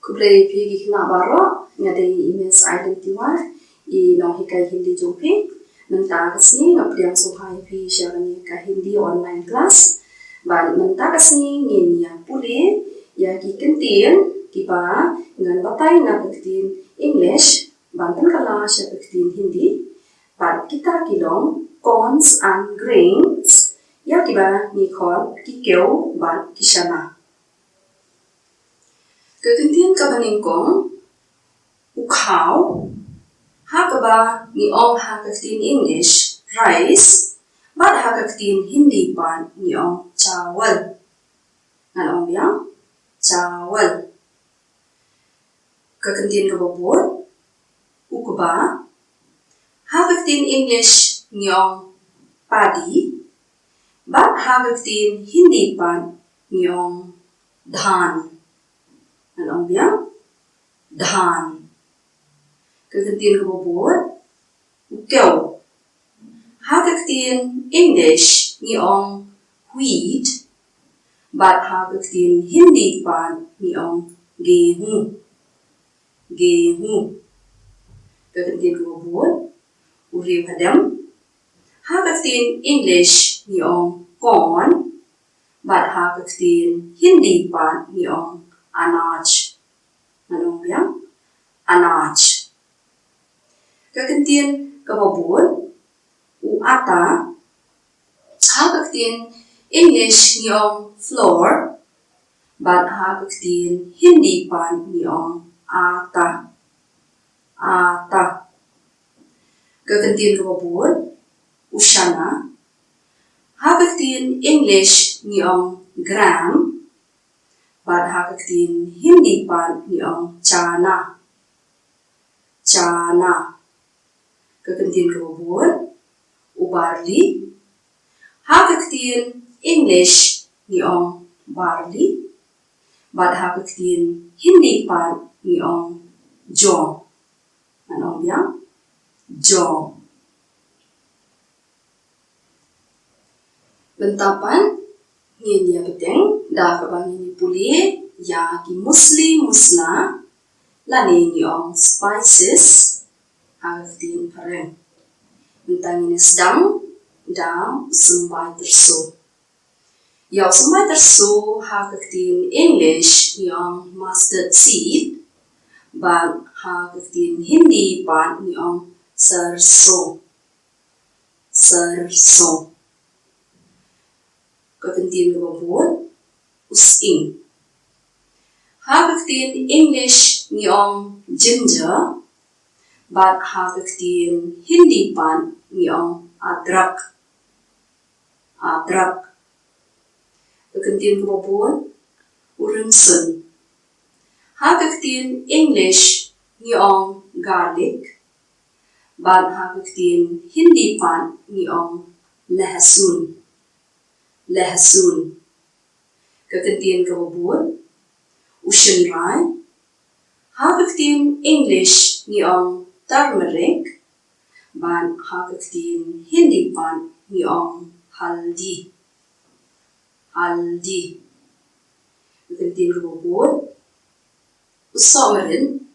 Kublai pigi kena baro ngadai image identity I no hikai hindi jumpi nanta kasni ngapriang subhai pi syarani ka hindi online class ban nanta kasni ngenia puli ya ki kentin ki ba ngan batai na kentin English ban tan kala sya kentin hindi ban kita kilong cons and grains ya ki ba ni khon ki keu ban kisana kentin ka baning kong ukhao Hakaba ni ong hakatin English rice, but hakatin Hindi pan ni ong chawal. Ngan biang chawal. Kakantin kababot, ukaba, hakatin English ni ong paddy, but hakatin Hindi pan ni ong dhan. Ngan biang dhan. Kakantin kababot, ukaw. Hakatin English ni ong wheat, but hakatin Hindi pan ni ong gehu. Gehu. Kakantin kababot, uriw hadam. Hakatin English ni ong corn, but hakatin Hindi pan ni ong anaj. Anong biang? Anaj. Kakantin kababot, uata, hakatin English ni ong flour, but hakatin Hindi pan ni ong ata. Ata. Kakantin kababot, usyana, hakatin English ni ong gram, but hakatin Hindi pan ni ong chana. Chana. Kakantin kababot, ubarli, hakatin English ni ong barley, but hakatin Hindi pan ni ong jaw. Anong biang? Jaw. Bentapan, ngin dia beteng, dah kabang ini puli, ya ki musla, lani ni ong spices, hakatin pareng. Bentang ini sedang, dan sembai tersu. Yang sembai tersu hakatin English yang mustard seed, ban hakatin Hindi pan yang sarso. Sarso. Kakantin kababot, using. Hakatin English yang ginger, but hakatin Hindi pan yang adrak. Adrak. Kakantin kababot, urunsun. Hakatin English yang garlic, but hakatin Hindi pan yang lahasun. Lahasun. Kakantin kababot, usunrai. Hakatin English yang Turmeric, ban hakatin Hindi pan ni ong haldi. Haldi. Kakantin kababot, usamarin.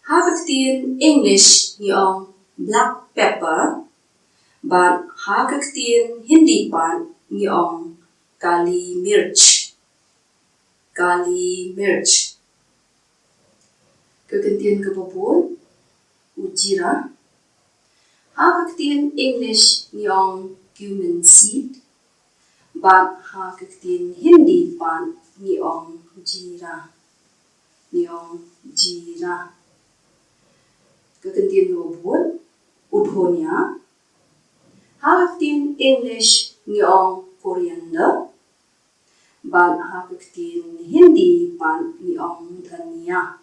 Hakatin English ni ong black pepper, ban hakatin Hindi pan ni ong kali mirch. Kali mirch. Kakantin kababot, ujira. Hakatin English ni ong cumin seed, but hakatin Hindi pan ni ong jira. Ni ong jira. Kakantin kababot, udhonya. Hakatin English ni ong coriander, but hakatin Hindi pan ni ong dhania.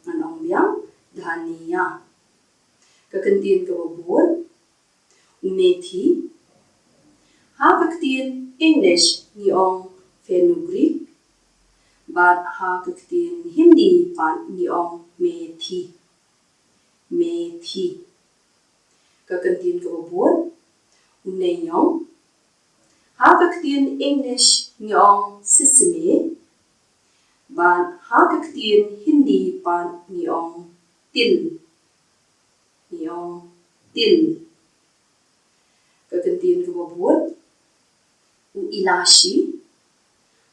Anong biang? Dhania. Kakantin kababot, methi. Hakatin English ni ong Fenugreek, but hakatin Hindi pan ni ong methi. Methi. Kakantin kababot, uneyong. Hakatin English ni ong sesame, Ban ha kaktin Hindi pan niong til. Niong til. Kakantin kababut. Ilashi.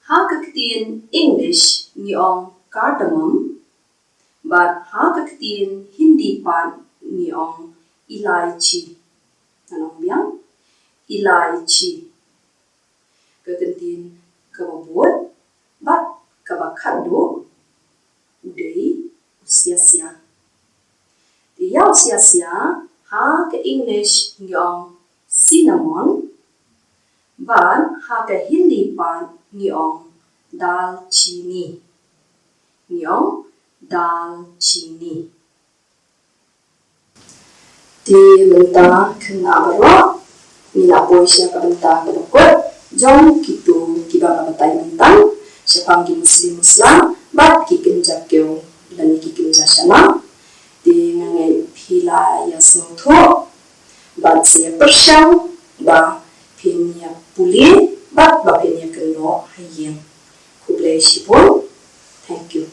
Ha kaktin English niong cardamom. Ban ha kaktin Hindi pan niong ilaichi. Anong biang? Ilaichi. Kakantin kababut. Bat kabakado. Uday usia-sia. Diyaw sia-sia ha ka English niong cinnamon. Ban ha ka Hindi pan niong dalchini. Niong dalchini. Di menta kena berok. Nila boy siya kabenta kadukut. Jom kitu kiba kabatay mentang. Siya panggil muslim-muslim. Bat kikinjak kyo. Dan kikinjak siya na. Di ngay pila ya soto. Bat siya persyaw. Ba pinya puli. Bat ba pinya keno hayang. Kublay sipon. Thank you.